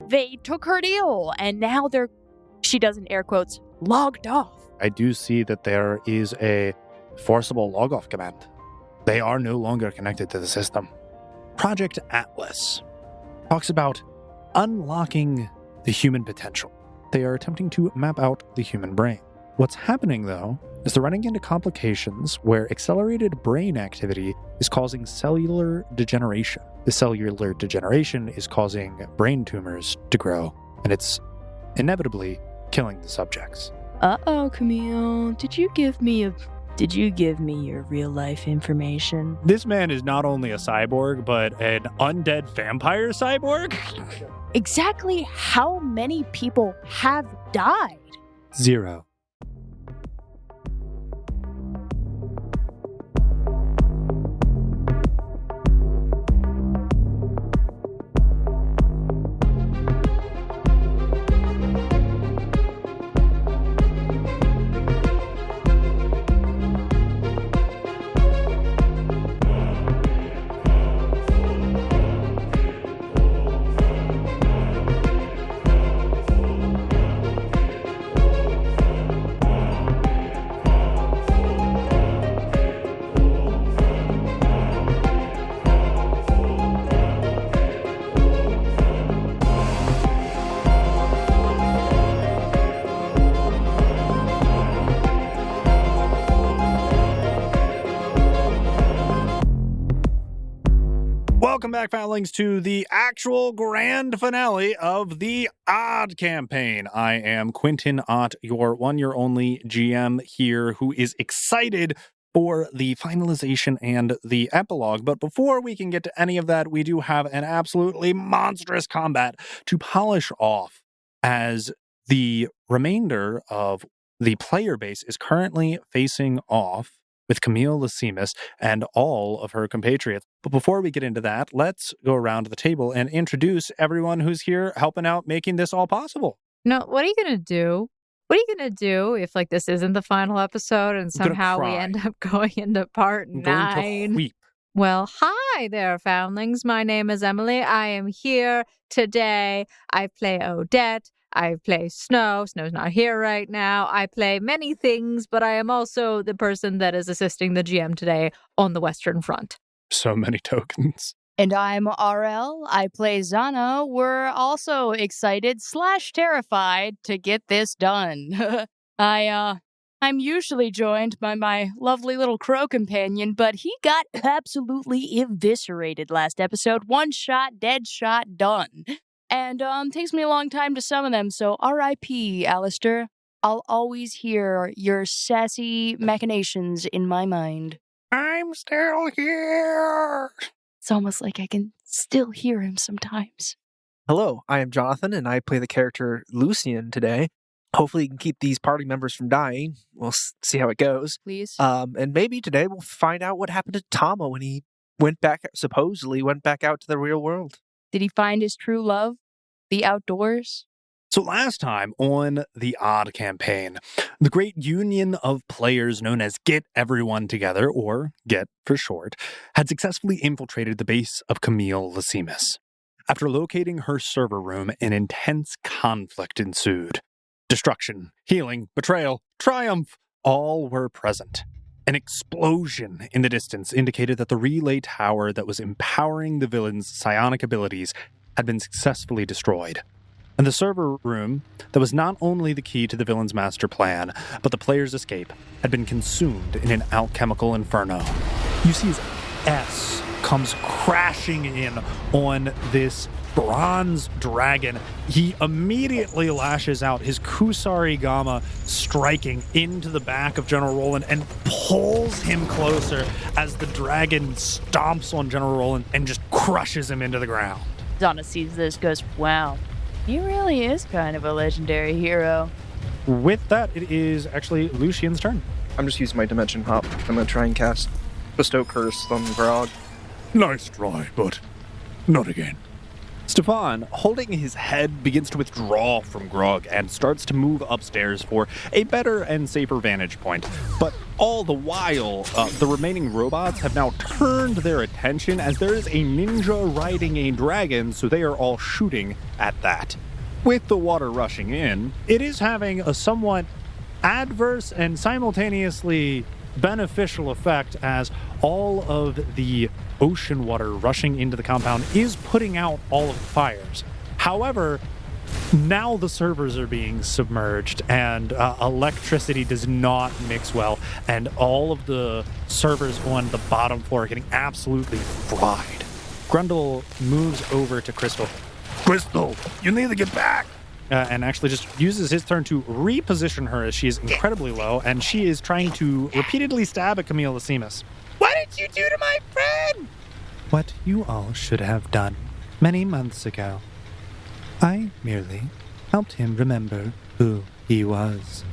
they took her deal, and now she does in air quotes, logged off. I do see that there is a forcible log-off command. They are no longer connected to the system. Project Atlas talks about unlocking the human potential. They are attempting to map out the human brain. What's happening, though, is they're running into complications where accelerated brain activity is causing cellular degeneration. The cellular degeneration is causing brain tumors to grow, and it's inevitably killing the subjects. Uh-oh, Camile. Did you give me your real-life information? This man is not only a cyborg, but an undead vampire cyborg? Exactly how many people have died? 0. Welcome back, Foundlings, to the actual grand finale of the AOD Campaign. I am Quentin Ott, your only GM here, who is excited for the finalization and the epilogue. But before we can get to any of that, we do have an absolutely monstrous combat to polish off, as the remainder of the player base is currently facing off with Camile and all of her compatriots. But before we get into that, let's go around the table and introduce everyone who's here helping out making this all possible. No, what are you going to do? What are you going to do if this isn't the final episode and somehow we end up going into part 9? Going to weep. Well, hi there, Foundlings. My name is Emily. I am here today. I play Odette. I play Snow. Snow's not here right now. I play many things, but I am also the person that is assisting the GM today on the Western Front. So many tokens. And I'm RL. I play Zana. We're also excited / terrified to get this done. I'm usually joined by my lovely little crow companion, but he got absolutely eviscerated last episode. One shot, dead shot, done. And takes me a long time to summon them, so R.I.P., Alistair. I'll always hear your sassy machinations in my mind. I'm still here. It's almost like I can still hear him sometimes. Hello, I am Jonathan, and I play the character Lucian today. Hopefully you can keep these party members from dying. We'll see how it goes. Please. And maybe today we'll find out what happened to Tama when he supposedly went back out to the real world. Did he find his true love? The outdoors? So last time on the AOD Campaign, the great union of players known as Get Everyone Together, or GET for short, had successfully infiltrated the base of Camile Lysimus. After locating her server room, an intense conflict ensued. Destruction, healing, betrayal, triumph, all were present. An explosion in the distance indicated that the relay tower that was empowering the villain's psionic abilities had been successfully destroyed. And the server room that was not only the key to the villain's master plan, but the player's escape had been consumed in an alchemical inferno. You see as S comes crashing in on this bronze dragon. He immediately lashes out, his Kusari Gama striking into the back of General Roland and pulls him closer as the dragon stomps on General Roland and just crushes him into the ground. Zana sees this, goes, wow, he really is kind of a legendary hero. With that, it is actually Lucian's turn. I'm just using my dimension hop. I'm going to try and cast Bestow Curse on Grog. Nice try, but not again. Stefan, holding his head, begins to withdraw from Grog and starts to move upstairs for a better and safer vantage point. But All the while, the remaining robots have now turned their attention as there is a ninja riding a dragon, so they are all shooting at that. With the water rushing in, it is having a somewhat adverse and simultaneously beneficial effect as all of the ocean water rushing into the compound is putting out all of the fires. However, now the servers are being submerged and electricity does not mix well, and all of the servers on the bottom floor are getting absolutely fried. Grundle moves over to Crystal. Crystal, you need to get back! And actually just uses his turn to reposition her as she is incredibly low, and she is trying to repeatedly stab at Camile Lasimus. What did you do to my friend? What you all should have done many months ago. I merely helped him remember who he was.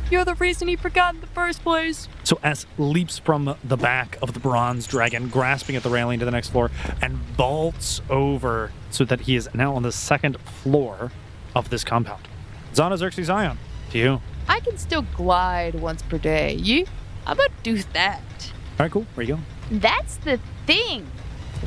You're the reason he forgot in the first place. So S leaps from the back of the bronze dragon, grasping at the railing to the next floor, and vaults over so that he is now on the second floor of this compound. Zana Xerxes Ion, to you. I can still glide once per day. You? How about do that? All right, cool. Where you going? That's the thing.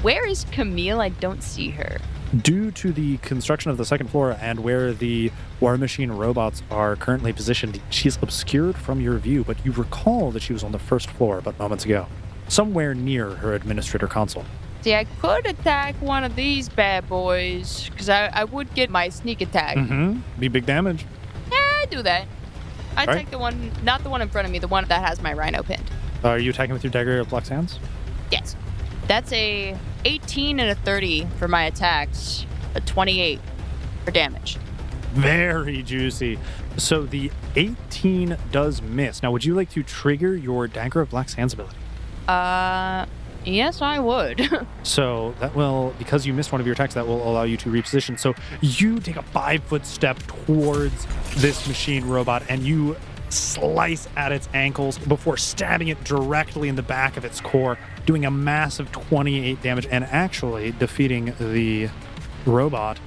Where is Camile? I don't see her. Due to the construction of the second floor and where the war machine robots are currently positioned, she's obscured from your view, but you recall that she was on the first floor but moments ago, somewhere near her administrator console. See, I could attack one of these bad boys, because I would get my sneak attack. Be big damage. Yeah, I'd do that. I'd All take the one, not the one in front of me, the one that has my rhino pinned. Are you attacking with your dagger of Black Sands? Yes. That's a 18 and a 30 for my attacks, a 28 for damage. Very juicy. So the 18 does miss. Now, would you like to trigger your Dagger of Black Sands ability? Yes, I would. So that will, because you missed one of your attacks, that will allow you to reposition. So you take a 5-foot step towards this machine robot and you slice at its ankles before stabbing it directly in the back of its core, doing a massive 28 damage and actually defeating the robot.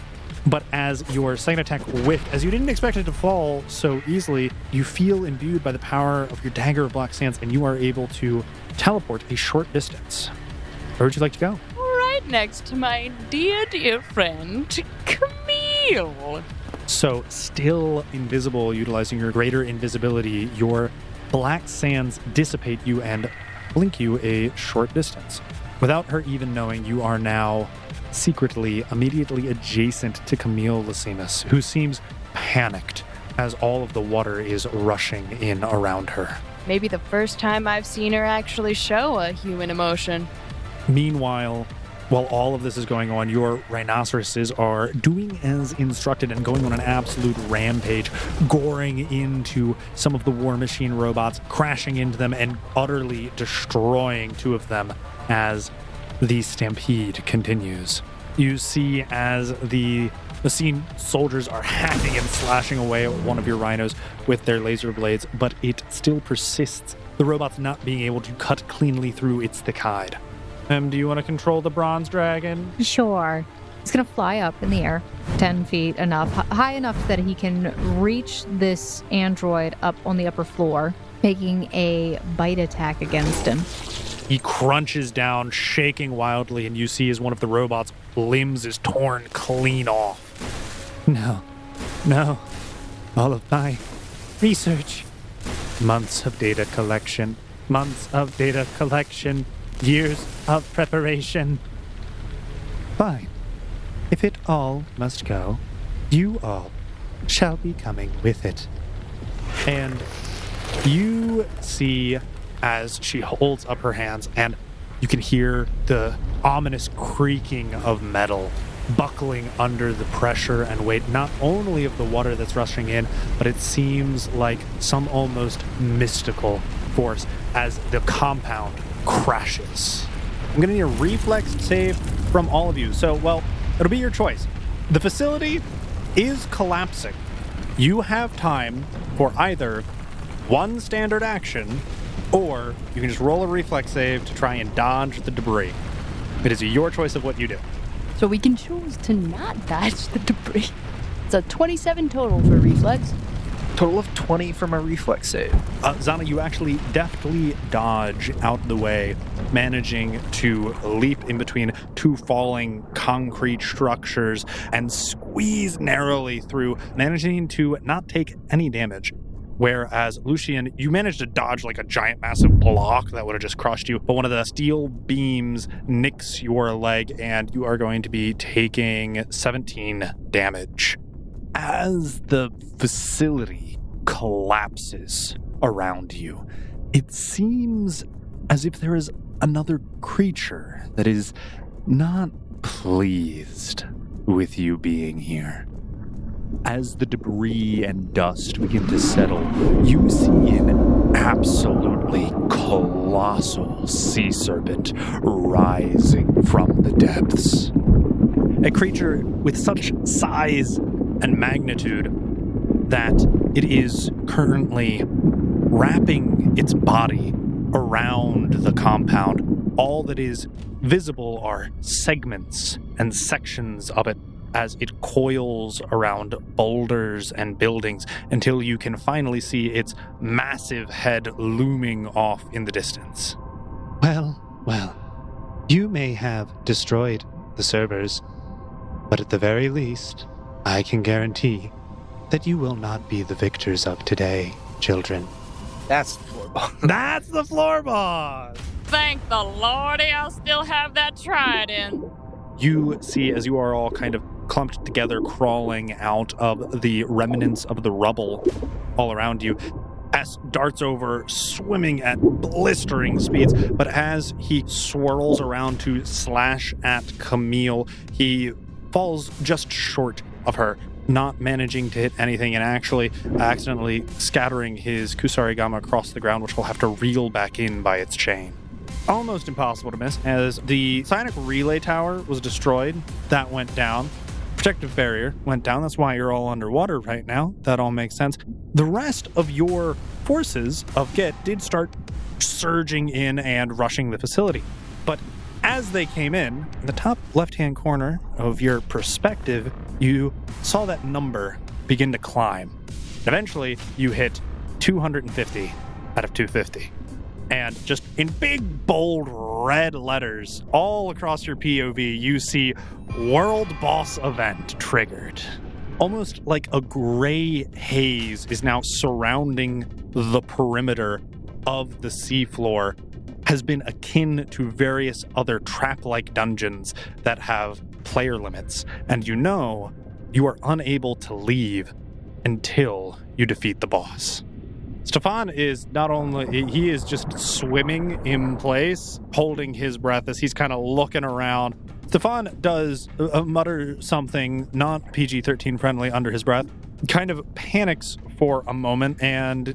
But as your second attack whiffed, as you didn't expect it to fall so easily, you feel imbued by the power of your Dagger of Black Sands and you are able to teleport a short distance. Where would you like to go? Right next to my dear friend, Camile. So, still invisible, utilizing your greater invisibility, your Black Sands dissipate you and blink you a short distance. Without her even knowing, you are now secretly, immediately adjacent to Camile Lasimus, who seems panicked as all of the water is rushing in around her. Maybe the first time I've seen her actually show a human emotion. Meanwhile, while all of this is going on, your rhinoceroses are doing as instructed and going on an absolute rampage, goring into some of the war machine robots, crashing into them and utterly destroying two of them as the stampede continues. You see as the machine soldiers are hacking and slashing away at one of your rhinos with their laser blades, but it still persists, the robots not being able to cut cleanly through its thick hide. Do you want to control the bronze dragon? Sure. He's going to fly up in the air 10 feet enough, high enough that he can reach this android up on the upper floor, making a bite attack against him. He crunches down, shaking wildly, and you see as one of the robot's limbs is torn clean off. No. All of my research. Months of data collection. Years of preparation. Fine. If it all must go, you all shall be coming with it. And you see as she holds up her hands, and you can hear the ominous creaking of metal buckling under the pressure and weight, not only of the water that's rushing in, but it seems like some almost mystical force as the compound crashes. I'm going to need a reflex save from all of you. So, well, it'll be your choice. The facility is collapsing. You have time for either one standard action, or you can just roll a reflex save to try and dodge the debris. It is your choice of what you do. So we can choose to not dodge the debris. It's a 27 total for reflex. Total of 20 for my reflex save. Zana, you actually deftly dodge out the way, managing to leap in between two falling concrete structures and squeeze narrowly through, managing to not take any damage. Whereas, Lucian, you managed to dodge like a giant massive block that would have just crushed you, but one of the steel beams nicks your leg, and you are going to be taking 17 damage. As the facility collapses around you, it seems as if there is another creature that is not pleased with you being here. As the debris and dust begin to settle, you see an absolutely colossal sea serpent rising from the depths. A creature with such size and magnitude that it is currently wrapping its body around the compound. All that is visible are segments and sections of it as it coils around boulders and buildings until you can finally see its massive head looming off in the distance. Well, you may have destroyed the servers, but at the very least, I can guarantee that you will not be the victors of today, children. That's the floor boss. That's the floor boss! Thank the Lordy, I'll still have that trident. You see, as you are all kind of clumped together, crawling out of the remnants of the rubble all around you, S darts over, swimming at blistering speeds, but as he swirls around to slash at Camile, he falls just short of her, not managing to hit anything and actually accidentally scattering his Kusarigama across the ground, which will have to reel back in by its chain. Almost impossible to miss, as the psionic relay tower was destroyed. That went down. Protective barrier went down. That's why you're all underwater right now. That all makes sense. The rest of your forces of Git did start surging in and rushing the facility. But as they came in the top left-hand corner of your perspective, you saw that number begin to climb. Eventually, you hit 250 out of 250. And just in big, bold, red letters all across your POV, you see World Boss Event triggered. Almost like a gray haze is now surrounding the perimeter of the seafloor, has been akin to various other trap-like dungeons that have player limits. And you know you are unable to leave until you defeat the boss. Stefan is not only, he is just swimming in place, holding his breath as he's kind of looking around. Stefan does mutter something not PG-13 friendly under his breath, kind of panics for a moment, and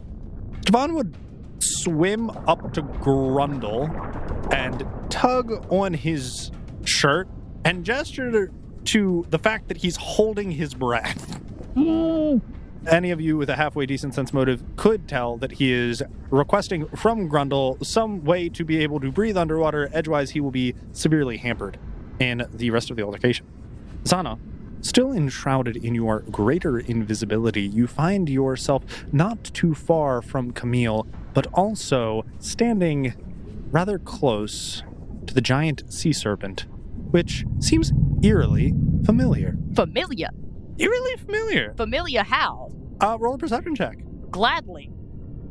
Stefan would swim up to Grundle and tug on his shirt and gesture to the fact that he's holding his breath. Any of you with a halfway decent sense motive could tell that he is requesting from Grundle some way to be able to breathe underwater, edgewise he will be severely hampered in the rest of the altercation. Zana, still enshrouded in your greater invisibility, you find yourself not too far from Camile, but also standing rather close to the giant sea serpent, which seems eerily familiar. Familiar? Eerily familiar. Familiar how? Roll a perception check. Gladly.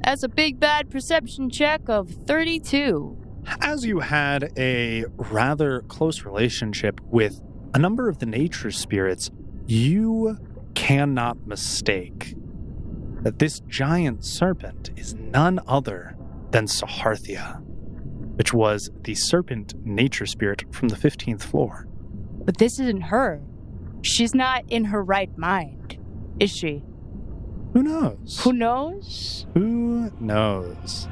That's a big bad perception check of 32. As you had a rather close relationship with a number of the nature spirits, you cannot mistake that this giant serpent is none other than Saharthia, which was the serpent nature spirit from the 15th floor. But this isn't her. She's not in her right mind, is she? Who knows? Who knows? Who knows?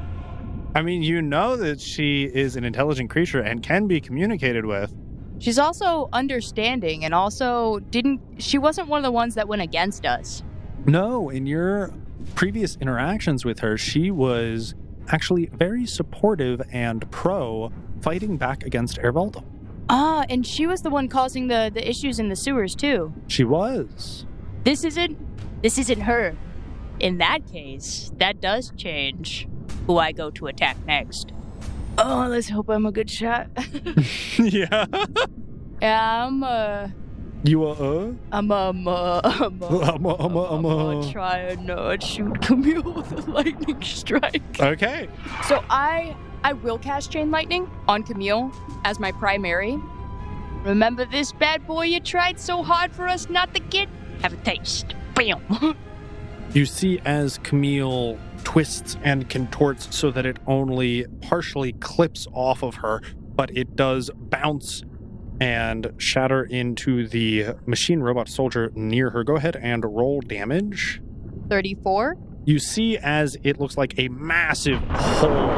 I mean, you know that she is an intelligent creature and can be communicated with. She's also understanding, and also she wasn't one of the ones that went against us. No, in your previous interactions with her, she was actually very supportive and pro fighting back against Ervaldo. Ah, and she was the one causing the issues in the sewers, too. She was. This isn't her. in that case, that does change who I go to attack next. Oh, let's hope I'm a good shot. Yeah. Yeah, I'm try and shoot Camille with a lightning strike. Okay. So I will cast Chain Lightning on Camille as my primary. Remember this bad boy you tried so hard for us not to get? Have a taste. Bam. You see as Camille twists and contorts so that it only partially clips off of her, but it does bounce and shatter into the machine robot soldier near her. Go ahead and roll damage. 34. You see as it looks like a massive hole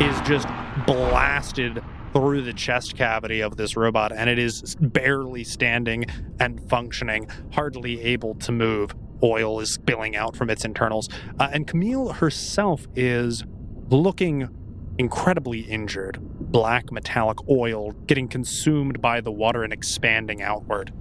is just blasted through the chest cavity of this robot, and it is barely standing and functioning, hardly able to move. Oil is spilling out from its internals. And Camille herself is looking incredibly injured. Black metallic oil getting consumed by the water and expanding outward.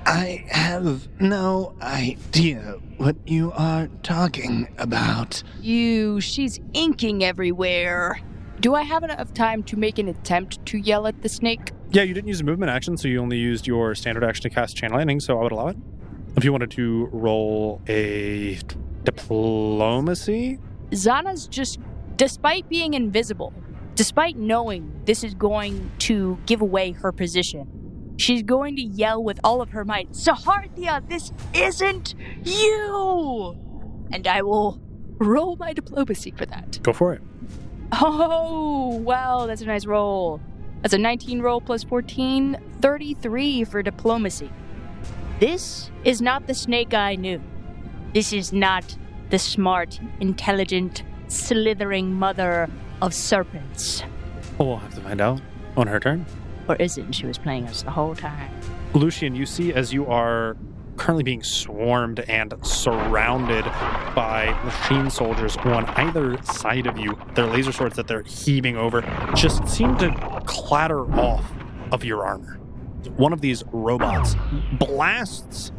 I have no idea what you are talking about. She's inking everywhere. Do I have enough time to make an attempt to yell at the snake? Yeah, you didn't use a movement action, so you only used your standard action to cast Chain Lightning, so I would allow it. If you wanted to roll a diplomacy? Zana's just, despite being invisible, despite knowing this is going to give away her position, she's going to yell with all of her might, Saharthia, this isn't you! And I will roll my diplomacy for that. Go for it. Oh, wow, that's a nice roll. That's a 19 roll plus 14, 33 for diplomacy. This is not the snake I knew. This is not the smart, intelligent, slithering mother of serpents. We'll have to find out on her turn. Or isn't? She was playing us the whole time. Lucian, you see as you are currently being swarmed and surrounded by machine soldiers on either side of you. Their laser swords that they're heaving over just seem to clatter off of your armor. One of these robots blasts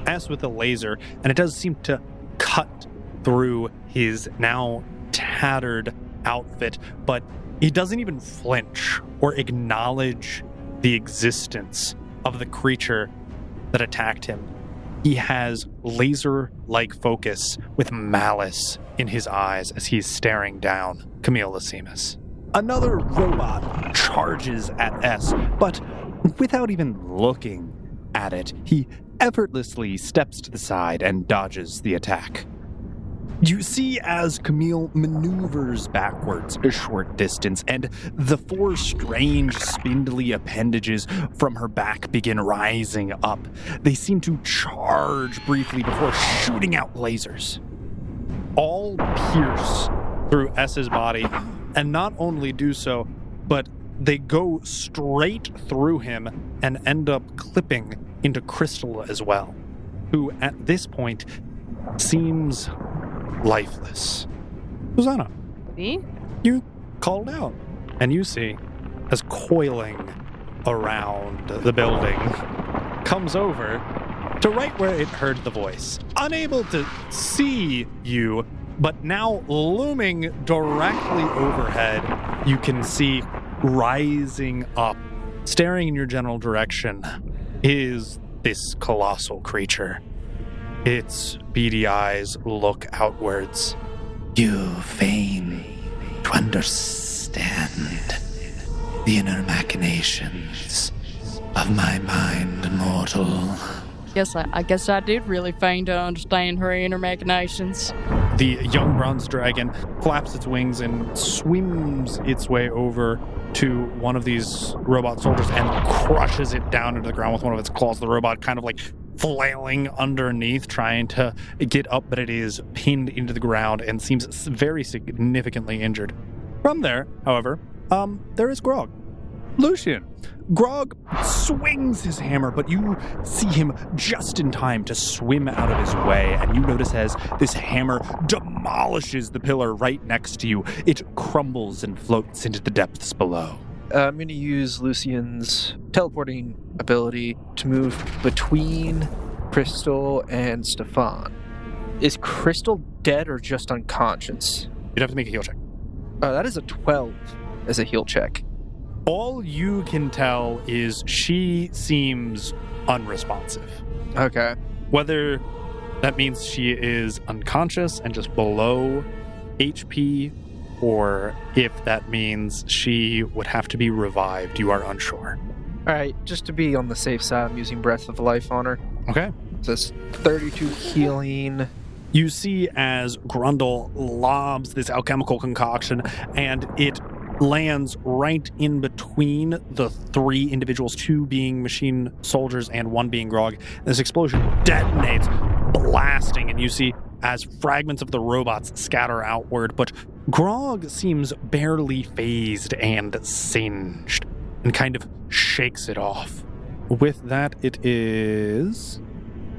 S with a laser, and it does seem to cut through his now tattered outfit, but he doesn't even flinch or acknowledge the existence of the creature that attacked him. He has laser-like focus with malice in his eyes as he's staring down Camille Lysimus. Another robot charges at S, but without even looking at it, he effortlessly steps to the side and dodges the attack. You see as Camille maneuvers backwards a short distance, and the four strange spindly appendages from her back begin rising up. They seem to charge briefly before shooting out lasers. All pierce through S's body, and not only do so, but they go straight through him and end up clipping into Crystal as well, who at this point seems lifeless. Zana, Me? you called out, and you see, as coiling around the building, comes over to right where it heard the voice. Unable to see you, but now looming directly overhead, you can see rising up, staring in your general direction, is this colossal creature. Its beady eyes look outwards. You feign to understand the inner machinations of my mind, mortal. I guess I did really feign to understand her inner machinations. The young bronze dragon flaps its wings and swims its way over to one of these robot soldiers and crushes it down into the ground with one of its claws. The robot kind of like flailing underneath, trying to get up, but it is pinned into the ground and seems very significantly injured. From there, however, there is Grog. Lucian. Grog swings his hammer, but you see him just in time to swim out of his way, and you notice as this hammer demolishes the pillar right next to you, it crumbles and floats into the depths below. I'm going to use Lucian's teleporting ability to move between Crystal, and Stefan. Is Crystal dead or just unconscious? You'd have to make a heal check. That is a 12 as a heal check. All you can tell is she seems unresponsive. Okay. Whether that means she is unconscious and just below HP, or if that means she would have to be revived, you are unsure. All right, just to be on the safe side, I'm using Breath of Life on her. Okay. So it's 32 healing. You see as Grundle lobs this alchemical concoction, and it lands right in between the three individuals, two being machine soldiers and one being Grog. This explosion detonates, blasting, and you see as fragments of the robots scatter outward, but Grog seems barely phased and singed and kind of shakes it off. With that, it is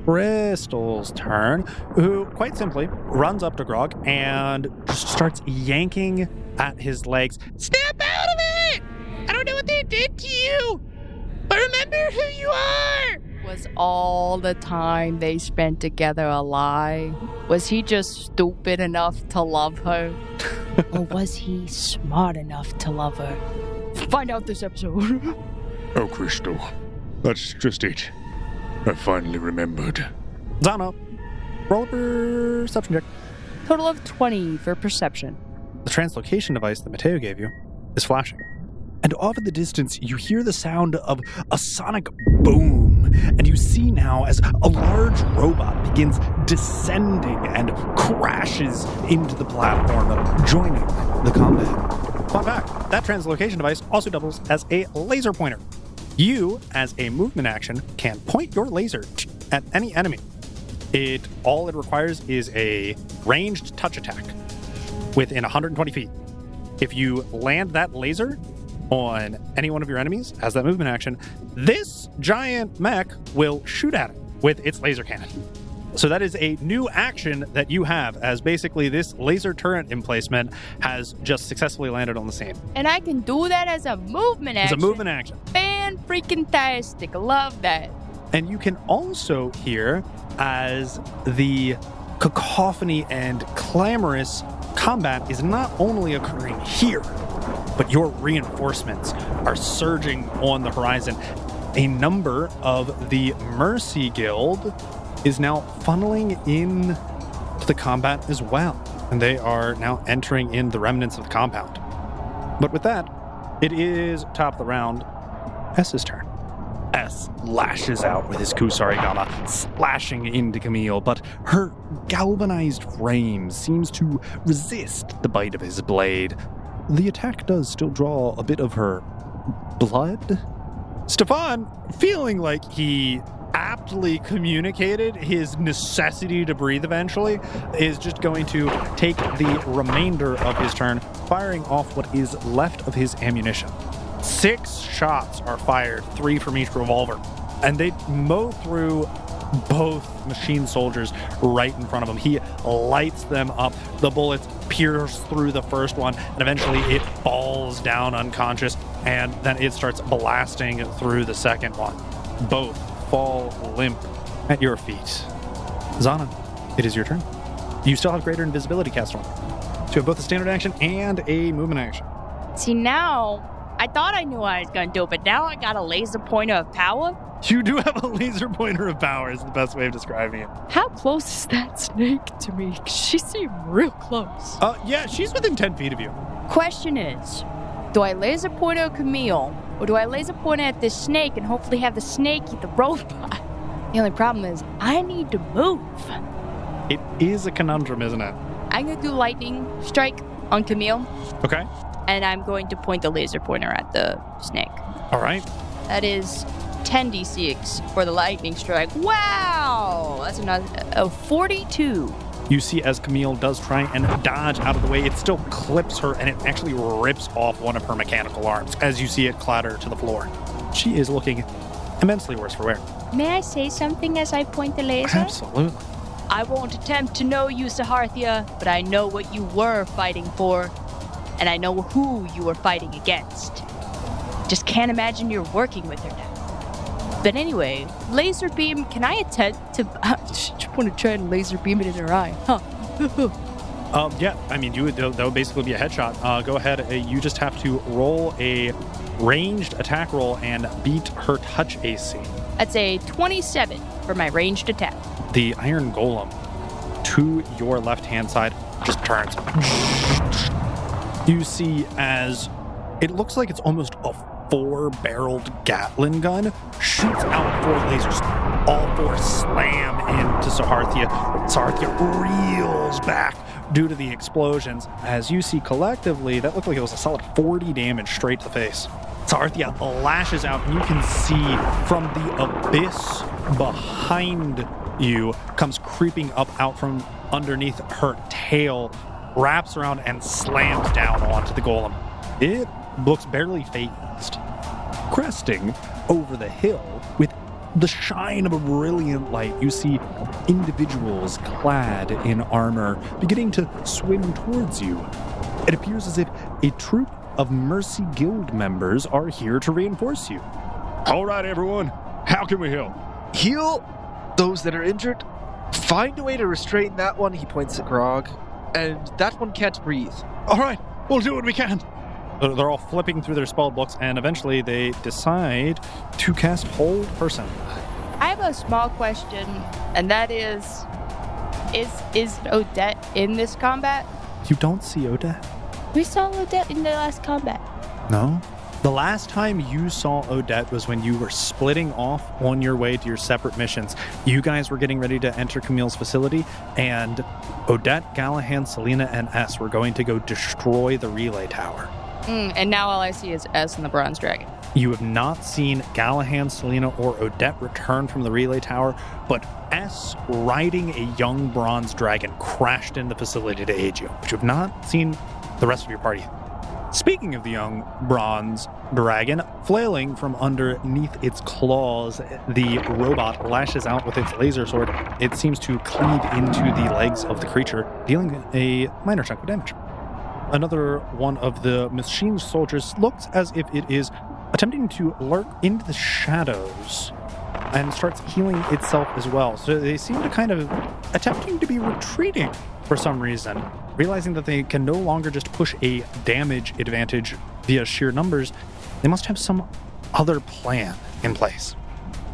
Crystal's turn, who quite simply runs up to Grog and just starts yanking at his legs. Snap out of it! I don't know what they did to you, but remember who you are! Was all the time they spent together a lie? Was he just stupid enough to love her? Or was he smart enough to love her? Find out this episode. Oh, Crystal. That's just it. I finally remembered. Zana, roll a perception check. Total of 20 for perception. The translocation device that Mateo gave you is flashing. And off in the distance, you hear the sound of a sonic boom. And you see now as a large robot begins descending and crashes into the platform, joining the combat. Fun fact, that translocation device also doubles as a laser pointer. You, as a movement action, can point your laser at any enemy. All it requires is a ranged touch attack within 120 feet. If you land that laser on any one of your enemies as that movement action, this giant mech will shoot at it with its laser cannon. So that is a new action that you have, as basically this laser turret emplacement has just successfully landed on the scene. And I can do that as a movement It's action. a movement action. Fan-freaking-tastic. Love that. And you can also hear as the cacophony and clamorous combat is not only occurring here, but your reinforcements are surging on the horizon. A number of the Mercy Guild is now funneling in to the combat as well. And they are now entering in the remnants of the compound. But with that, it is top of the round, S's turn. S lashes out with his Kusarigama, splashing into Camile, but her galvanized frame seems to resist the bite of his blade. The attack does still draw a bit of her blood. Stefan, feeling like he aptly communicated his necessity to breathe eventually, is just going to take the remainder of his turn, firing off what is left of his ammunition. 6 shots are fired, 3 from each revolver, and they mow through both machine soldiers right in front of him. He lights them up. The bullets pierce through the first one, and eventually it falls down unconscious, and then it starts blasting through the second one. Both fall limp at your feet. Zana, it is your turn. You still have greater invisibility cast on. So you have both a standard action and a movement action. See, now, I thought I knew what I was going to do, but now I got a laser pointer of power. You do have a laser pointer of power, is the best way of describing it. How close is that snake to me? She seemed real close. Yeah, she's within 10 feet of you. Question is, do I laser pointer at Camile, or do I laser pointer at this snake and hopefully have the snake eat the robot? The only problem is, I need to move. It is a conundrum, isn't it? I'm going to do lightning strike on Camile, Okay. and I'm going to point the laser pointer at the snake. All right. That is 10d6 for the lightning strike. Wow! That's another 42. You see as Camile does try and dodge out of the way, it still clips her and it actually rips off one of her mechanical arms as you see it clatter to the floor. She is looking immensely worse for wear. May I say something as I point the laser? Absolutely. I won't attempt to know you, Saharthia, but I know what you were fighting for, and I know who you were fighting against. Just can't imagine you're working with her now. But anyway, laser beam, can I attempt to... I just want to try and laser beam it in her eye. Huh. Yeah, I mean, that would basically be a headshot. Go ahead. You just have to roll a ranged attack roll and beat her touch AC. That's a 27 for my ranged attack. The iron golem to your left-hand side just turns. You see as it looks like it's almost a 4-barreled Gatling gun shoots out 4 lasers. All 4 slam into Saharthia. Saharthia reels back due to the explosions. As you see collectively, that looked like it was a solid 40 damage straight to the face. Saharthia lashes out, and you can see from the abyss behind you comes creeping up out from underneath her tail, wraps around and slams down onto the golem. It looks barely phased, cresting over the hill with the shine of a brilliant light. You see individuals clad in armor beginning to swim towards you. It appears as if a troop of Mercy Guild members are here to reinforce you. All right, everyone. How can we help? Heal those that are injured. Find a way to restrain that one. He points at Grog. And that one can't breathe. All right, we'll do what we can. They're all flipping through their spell books, and eventually they decide to cast Hold Person. I have a small question, and that is Odette in this combat? You don't see Odette? We saw Odette in the last combat. No. The last time you saw Odette was when you were splitting off on your way to your separate missions. You guys were getting ready to enter Camile's facility, and Odette, Gallahan, Selena, and S were going to go destroy the relay tower. And now all I see is S and the Bronze Dragon. You have not seen Gallahan, Selena, or Odette return from the relay tower, but S, riding a young Bronze Dragon, crashed in the facility to aid you, but you have not seen the rest of your party. Speaking of the young Bronze Dragon, flailing from underneath its claws, the robot lashes out with its laser sword. It seems to cleave into the legs of the creature, dealing a minor chunk of damage. Another one of the machine soldiers looks as if it is attempting to lurk into the shadows and starts healing itself as well. So they seem to kind of attempting to be retreating for some reason, realizing that they can no longer just push a damage advantage via sheer numbers. They must have some other plan in place.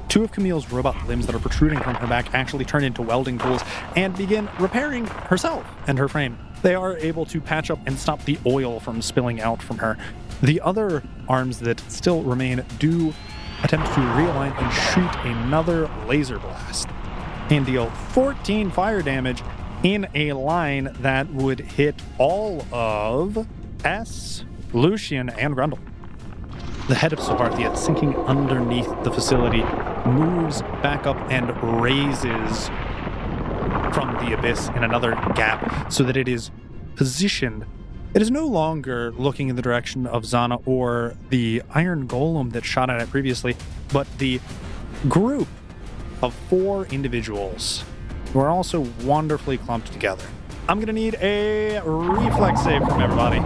2 of Camile's robot limbs that are protruding from her back actually turn into welding tools and begin repairing herself and her frame. They are able to patch up and stop the oil from spilling out from her. The other arms that still remain do attempt to realign and shoot another laser blast and deal 14 fire damage in a line that would hit all of S, Lucian, and Grundle. The head of Saharthia, sinking underneath the facility, moves back up and raises from the abyss in another gap so that it is positioned. It is no longer looking in the direction of Zana or the iron golem that shot at it previously, but the group of 4 individuals who are also wonderfully clumped together. I'm going to need a reflex save from everybody.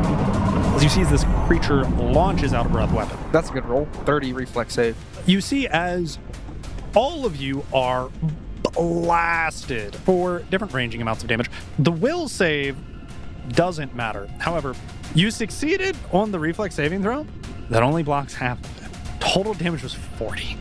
As you see as this creature launches out a breath weapon. That's a good roll. 30 reflex save. You see as all of you are blasted for different ranging amounts of damage. The will save doesn't matter. However, you succeeded on the reflex saving throw. That only blocks half of it. Total damage was 40.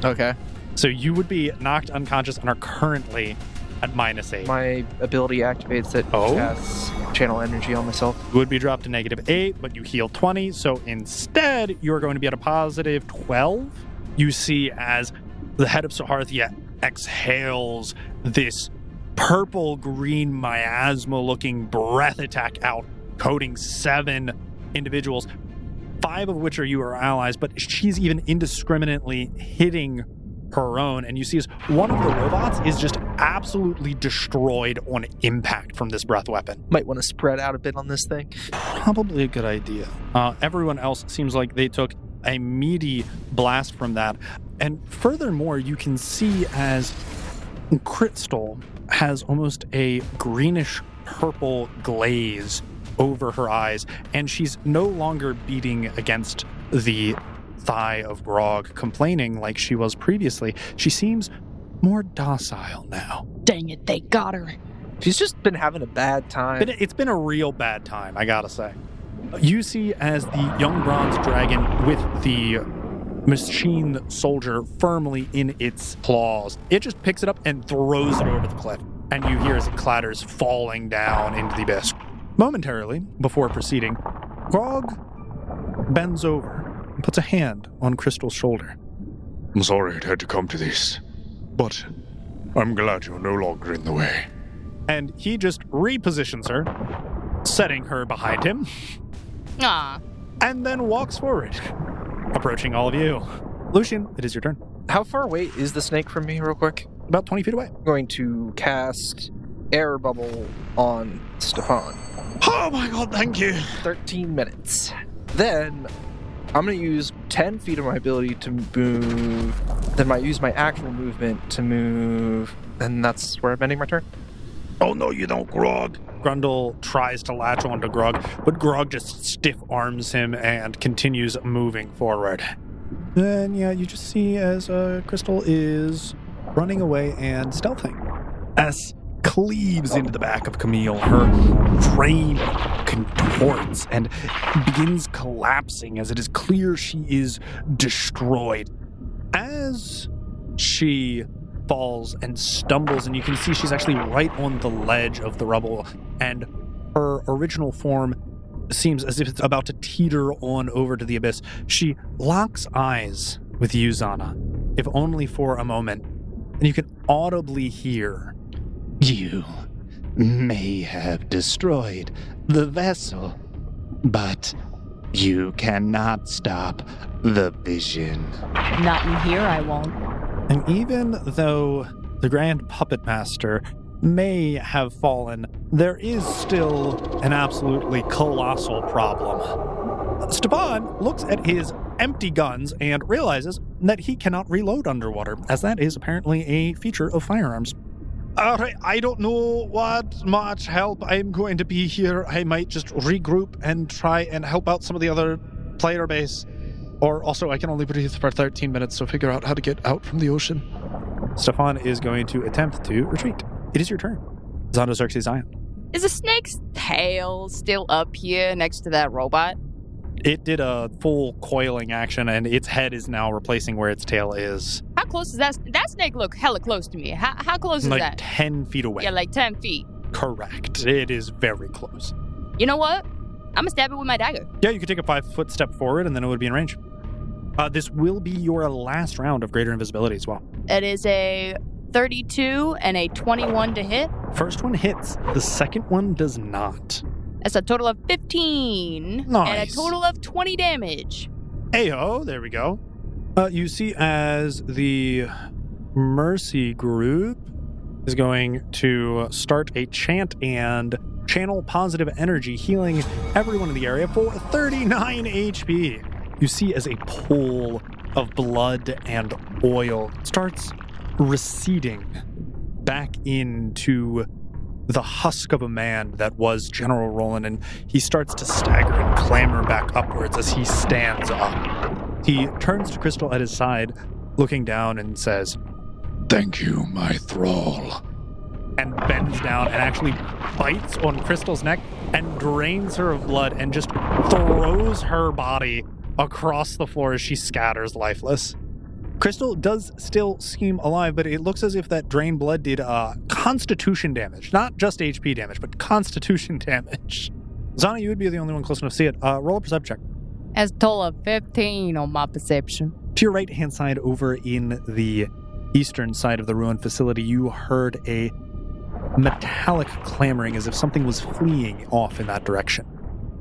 Okay. So you would be knocked unconscious and are currently at -8. My ability activates it. Oh? Casts channel energy on myself. You would be dropped to -8, but you heal 20. So instead, you're going to be at a positive 12. You see as the head of Saharthia exhales this purple-green miasma-looking breath attack out, coating 7 individuals, 5 of which are you or allies, but she's even indiscriminately hitting her own, and you see as one of the robots is just absolutely destroyed on impact from this breath weapon. Might want to spread out a bit on this thing. Probably a good idea. Everyone else seems like they took a meaty blast from that. And furthermore, you can see as Crystal has almost a greenish purple glaze over her eyes, and she's no longer beating against the thigh of Grog, complaining like she was previously. She seems more docile now. Dang it, they got her. She's just been having a bad time. It's been a real bad time, I gotta say. You see as the young bronze dragon with the machine soldier firmly in its claws, it just picks it up and throws it over the cliff. And you hear as it clatters, falling down into the abyss. Momentarily, before proceeding, Grog bends over and puts a hand on Crystal's shoulder. I'm sorry it had to come to this, but I'm glad you're no longer in the way. And he just repositions her, setting her behind him, Ah. and then walks forward, approaching all of you. Lucian, it is your turn. How far away is the snake from me, real quick? About 20 feet away. I'm going to cast Air Bubble on Stefan. Oh my god, thank you. 13 minutes. Then I'm going to use 10 feet of my ability to move. Then I use my actual movement to move. And that's where I'm ending my turn. Oh no, you don't, Grog. Grundle tries to latch onto Grog, but Grog just stiff arms him and continues moving forward. Then, yeah, you just see as Crystal is running away and stealthing. S cleaves into the back of Camile. Her frame contorts and begins collapsing as it is clear she is destroyed. As she falls and stumbles, and you can see she's actually right on the ledge of the rubble, and her original form seems as if it's about to teeter on over to the abyss. She locks eyes with you, Zana, if only for a moment, and you can audibly hear, You may have destroyed the vessel, but you cannot stop the vision. Not in here, I won't. and even though the Grand Puppet Master may have fallen, there is still an absolutely colossal problem. Stefan looks at his empty guns and realizes that he cannot reload underwater, as that is apparently a feature of firearms. Alright, I don't know what much help I'm going to be here. I might just regroup and try and help out some of the other player base. Or also, I can only breathe for 13 minutes, so figure out how to get out from the ocean. Stefan is going to attempt to retreat. It is your turn. Zana Xerxes Zion. Is the snake's tail still up here next to that robot? It did a full coiling action, and its head is now replacing where its tail is. How close is that? That snake look hella close to me. How close is Like that? 10 feet away. Yeah, like 10 feet. Correct. It is very close. You know what? I'm gonna stab it with my dagger. Yeah, you could take a 5-foot step forward, and then it would be in range. This will be your last round of greater invisibility as well. It is a 32 and a 21 to hit. First one hits. The second one does not. That's a total of 15. Nice. And a total of 20 damage. Ayo, there we go. You see as the Mercy group is going to start a chant and channel positive energy, healing everyone in the area for 39 HP. You see as a pool of blood and oil starts receding back into the husk of a man that was General Roland, and he starts to stagger and clamber back upwards as he stands up. He turns to Crystal at his side, looking down, and says, Thank you, my thrall. and bends down and actually bites on Crystal's neck and drains her of blood and just throws her body across the floor as she scatters lifeless. Crystal does still seem alive, but it looks as if that drained blood did constitution damage. Not just HP damage, but constitution damage. Zana, you would be the only one close enough to see it. Roll a perception check. That's a total of 15 on my perception. To your right-hand side, over in the eastern side of the ruined facility, you heard a metallic clamoring as if something was fleeing off in that direction.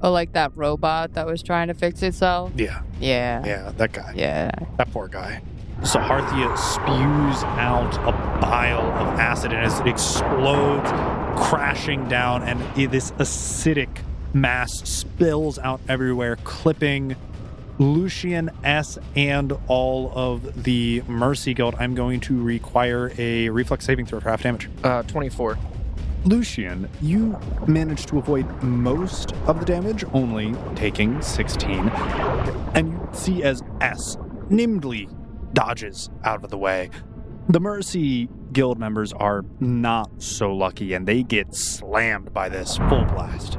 Oh, like that robot that was trying to fix itself? Yeah, Yeah. that guy. Yeah. That poor guy. Saharthia spews out a bile of acid, and as it explodes, crashing down, and this acidic mass spills out everywhere, clipping Lucian, S, and all of the Mercy Guild. I'm going to require a reflex saving throw for half damage. 24. Lucian, you managed to avoid most of the damage, only taking 16. And you see as S nimbly dodges out of the way. The Mercy Guild members are not so lucky, and they get slammed by this full blast.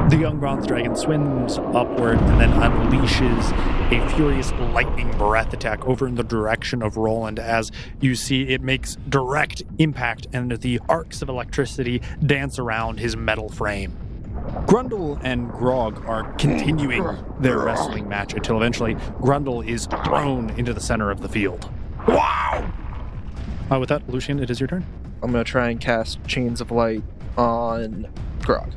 The young bronze dragon swims upward and then unleashes a furious lightning breath attack over in the direction of Roland as you see it makes direct impact and the arcs of electricity dance around his metal frame. Grundle and Grog are continuing their wrestling match until eventually Grundle is thrown into the center of the field. Wow! With that, Lucian, it is your turn. I'm going to try and cast Chains of Light on Grog.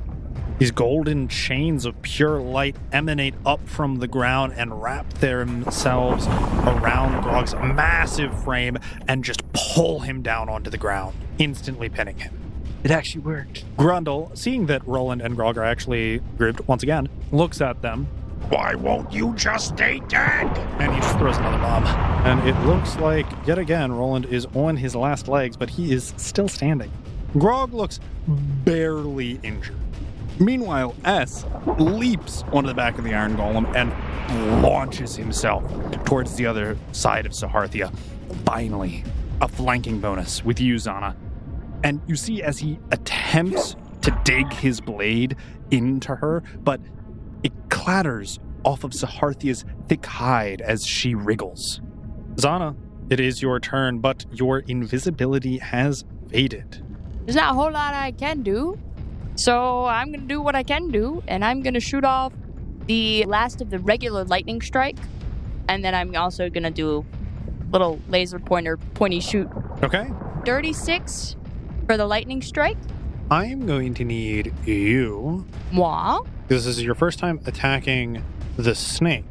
These golden chains of pure light emanate up from the ground and wrap themselves around Grog's massive frame and just pull him down onto the ground, instantly pinning him. It actually worked. Grundle, seeing that Roland and Grog are actually grouped once again, looks at them. Why won't you just stay dead? And he just throws another bomb. And it looks like, yet again, Roland is on his last legs, but he is still standing. Grog looks barely injured. Meanwhile, S leaps onto the back of the Iron Golem and launches himself towards the other side of Saharthia. Finally, a flanking bonus with you, Zana. And you see as he attempts to dig his blade into her, but it clatters off of Saharthia's thick hide as she wriggles. Zana, it is your turn, but your invisibility has faded. There's not a whole lot I can do. So I'm going to do what I can do, and I'm going to shoot off the last of the regular lightning strike, and then I'm also going to do a little laser pointy shoot. Okay. 36 for the lightning strike. I'm going to need you. Moi. This is your first time attacking the snake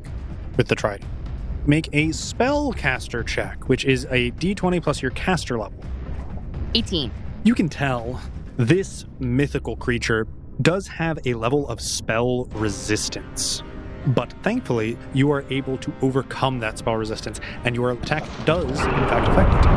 with the trident. Make a spellcaster check, which is a d20 plus your caster level. 18. You can tell this mythical creature does have a level of spell resistance, but thankfully you are able to overcome that spell resistance, and your attack does in fact affect it.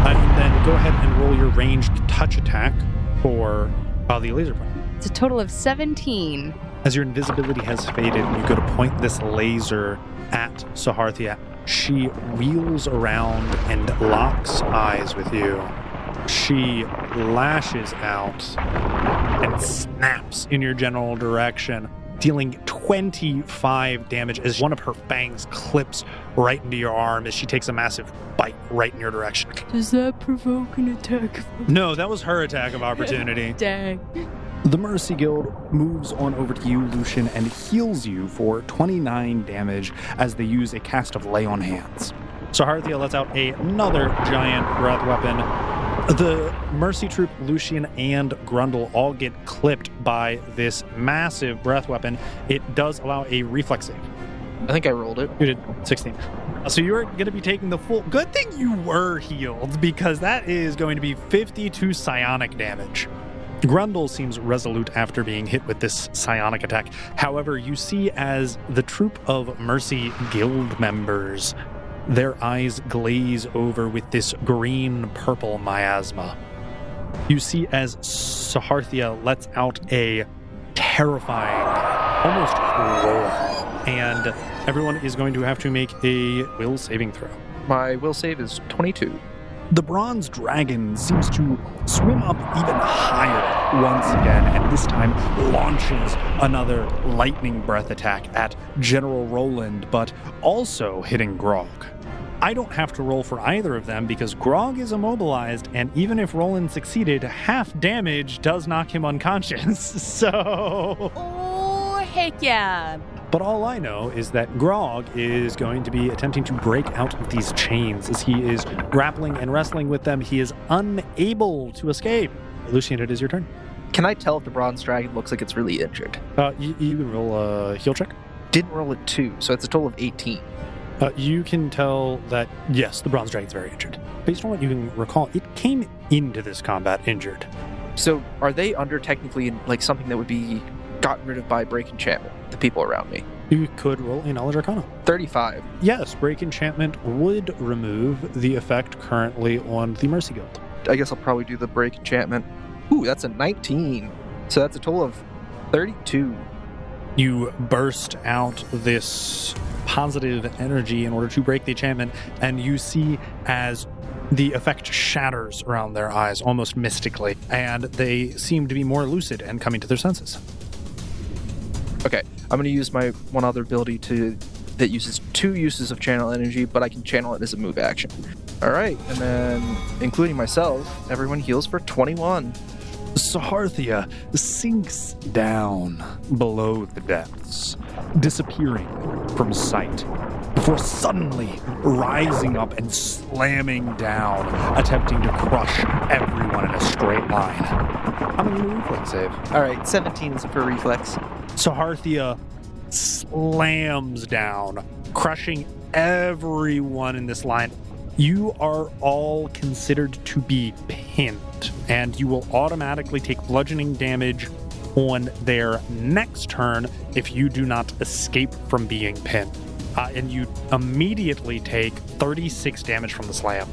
And then go ahead and roll your ranged touch attack for the laser point. It's a total of 17. As your invisibility has faded, you go to point this laser at Saharthia. She wheels around and locks eyes with you. She lashes out and snaps in your general direction, dealing 25 damage as one of her fangs clips right into your arm as she takes a massive bite right in your direction. Does that provoke an attack? No, that was her attack of opportunity. Dang. The Mercy Guild moves on over to you, Lucian, and heals you for 29 damage as they use a cast of Lay on Hands. Saharthia lets out another giant breath weapon. The Mercy Troop, Lucian, and Grundle all get clipped by this massive breath weapon. It does allow a reflex save. I think I rolled it. You did 16. So you're going to be taking the full... Good thing you were healed, because that is going to be 52 psionic damage. Grundle seems resolute after being hit with this psionic attack. However, you see as the troop of Mercy Guild members, their eyes glaze over with this green-purple miasma. You see as Saharthia lets out a terrifying, almost roar, and everyone is going to have to make a will saving throw. My will save is 22. The bronze dragon seems to swim up even higher once again, and this time launches another lightning breath attack at General Roland, but also hitting Grog. I don't have to roll for either of them because Grog is immobilized, and even if Roland succeeded, half damage does knock him unconscious, so... Oh, heck yeah. But all I know is that Grog is going to be attempting to break out of these chains. As he is grappling and wrestling with them, he is unable to escape. Lucian, it is your turn. Can I tell if the bronze dragon looks like it's really injured? You can roll a heal check. Didn't roll a 2, so it's a total of 18. You can tell that, yes, the bronze dragon's very injured. Based on what you can recall, it came into this combat injured. So are they under technically like something that would be gotten rid of by break enchantment, the people around me? You could roll a knowledge arcana. 35. Yes, break enchantment would remove the effect currently on the Mercy Guild. I guess I'll probably do the break enchantment. Ooh, that's a 19. So that's a total of 32. You burst out this positive energy in order to break the enchantment, and you see as the effect shatters around their eyes almost mystically, and they seem to be more lucid and coming to their senses. Okay, I'm going to use my one other ability that uses 2 uses of channel energy, but I can channel it as a move action. All right, and then including myself, everyone heals for 21. Saharthia sinks down below the depths, disappearing from sight, before suddenly rising up and slamming down, attempting to crush everyone in a straight line. I'm going to do a reflex save. All right, 17 is for reflex. Saharthia slams down, crushing everyone in this line. You are all considered to be pinned, and you will automatically take bludgeoning damage on their next turn if you do not escape from being pinned. And you immediately take 36 damage from the slam.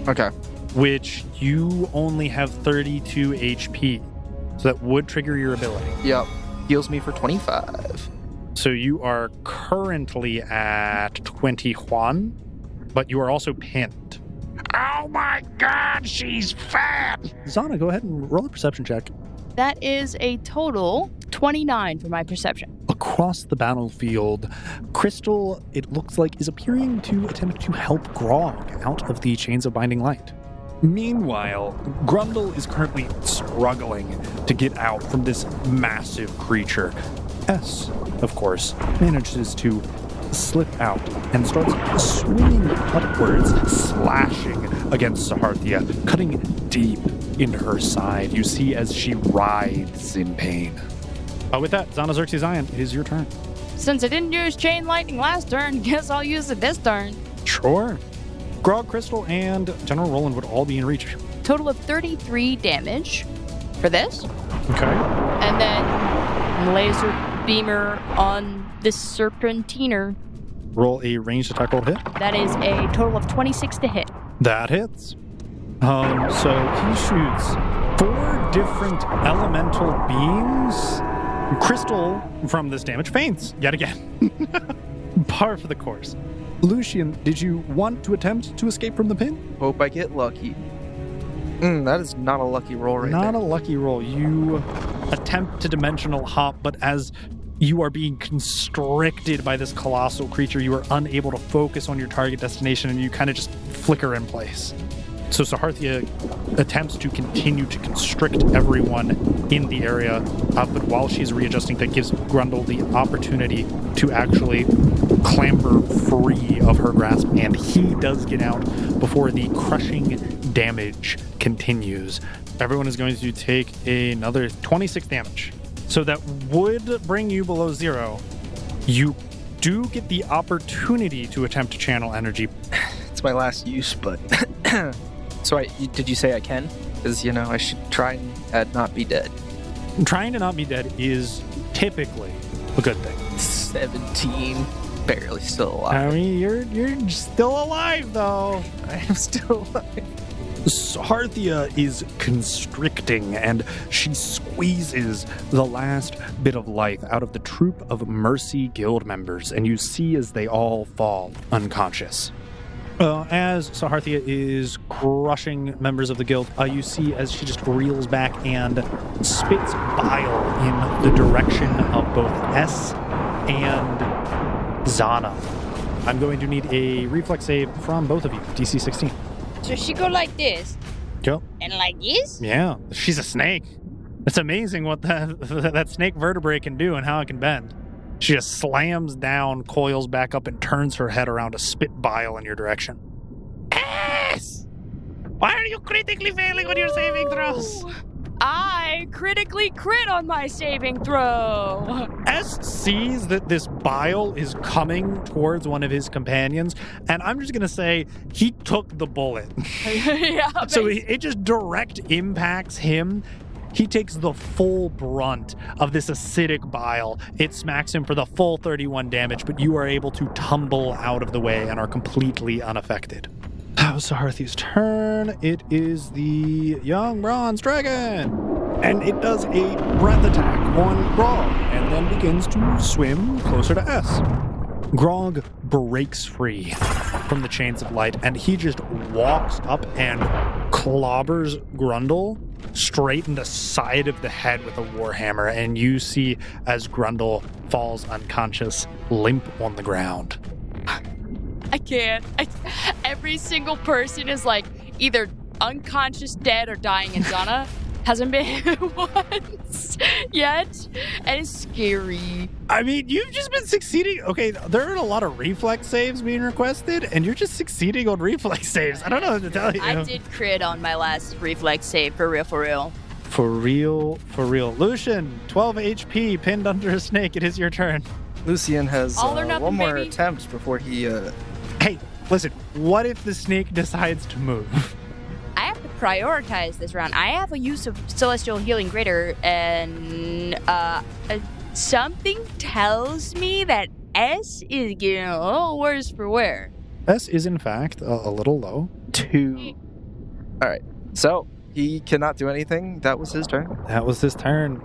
Okay. Which you only have 32 HP. So that would trigger your ability. Yep. Heals me for 25. So you are currently at 21, but you are also pinned. Oh my god, she's fat! Zana, go ahead and roll a perception check. That is a total 29 for my perception. Across the battlefield, Crystal, it looks like, is appearing to attempt to help Grog out of the chains of binding light. Meanwhile, Grundle is currently struggling to get out from this massive creature. S, of course, manages to slip out and starts swinging upwards, slashing against Saharthia, cutting deep into her side. You see as she writhes in pain. With that, Zana Xerxes-Ion, it is your turn. Since I didn't use Chain Lightning last turn, guess I'll use it this turn. Sure. Grog, Crystal, and General Roland would all be in reach. Total of 33 damage for this. Okay. And then laser beamer on this serpentiner. Roll a ranged attack roll to hit. That is a total of 26 to hit. That hits. So he shoots 4 different elemental beams. Crystal, from this damage, faints yet again. Par for the course. Lucian, did you want to attempt to escape from the pin? Hope I get lucky. That is not a lucky roll right Not there. a lucky roll. You attempt to dimensional hop, but as you are being constricted by this colossal creature, you are unable to focus on your target destination, and you kind of just flicker in place. So Saharthia attempts to continue to constrict everyone in the area, but while she's readjusting, that gives Grundle the opportunity to actually clamber free of her grasp, and he does get out before the crushing damage continues. Everyone is going to take another 26 damage. So that would bring you below 0. You do get the opportunity to attempt to channel energy. It's my last use, but... So did you say I can? Because, I should try and not be dead. Trying to not be dead is typically a good thing. 17. Barely still alive. I mean, you're still alive, though. I am still alive. Saharthia is constricting, and she squeezes the last bit of life out of the troop of Mercy Guild members, and you see as they all fall unconscious. As Saharthia is crushing members of the guild, you see as she just reels back and spits bile in the direction of both S and Zana. I'm going to need a reflex save from both of you, DC 16. So she go like this. Go. And like this? Yeah, she's a snake. It's amazing what that snake vertebrae can do and how it can bend. She just slams down, coils back up, and turns her head around to spit bile in your direction. Yes! Why are you critically failing on your saving throws? I critically crit on my saving throw. S sees that this bile is coming towards one of his companions, and I'm just going to say he took the bullet. Yeah, So it just direct impacts him. He takes the full brunt of this acidic bile. It smacks him for the full 31 damage, but you are able to tumble out of the way and are completely unaffected. That was Saharthi's turn. It is the young bronze dragon. and it does a breath attack on Grog, and then begins to swim closer to S. Grog breaks free from the chains of light, and he just walks up and clobbers Grundle straight in the side of the head with a warhammer, and you see as Grundle falls unconscious, limp on the ground. I can't. Every single person is like either unconscious, dead, or dying, and Zana hasn't been hit once yet, and it's scary. I mean, you've just been succeeding. Okay, there are a lot of reflex saves being requested, and you're just succeeding on reflex saves. I don't know what to tell you. I did crit on my last reflex save, for real. For real. Lucian, 12 HP, pinned under a snake. It is your turn. Lucien has All or nothing, one more baby. attempt before he... Hey, listen, what if the snake decides to move? I have to prioritize this round. I have a use of Celestial Healing Greater, and something tells me that S is getting a little worse for wear. S is, in fact, a little low. 2. All right. So, he cannot do anything. That was his turn. That was his turn.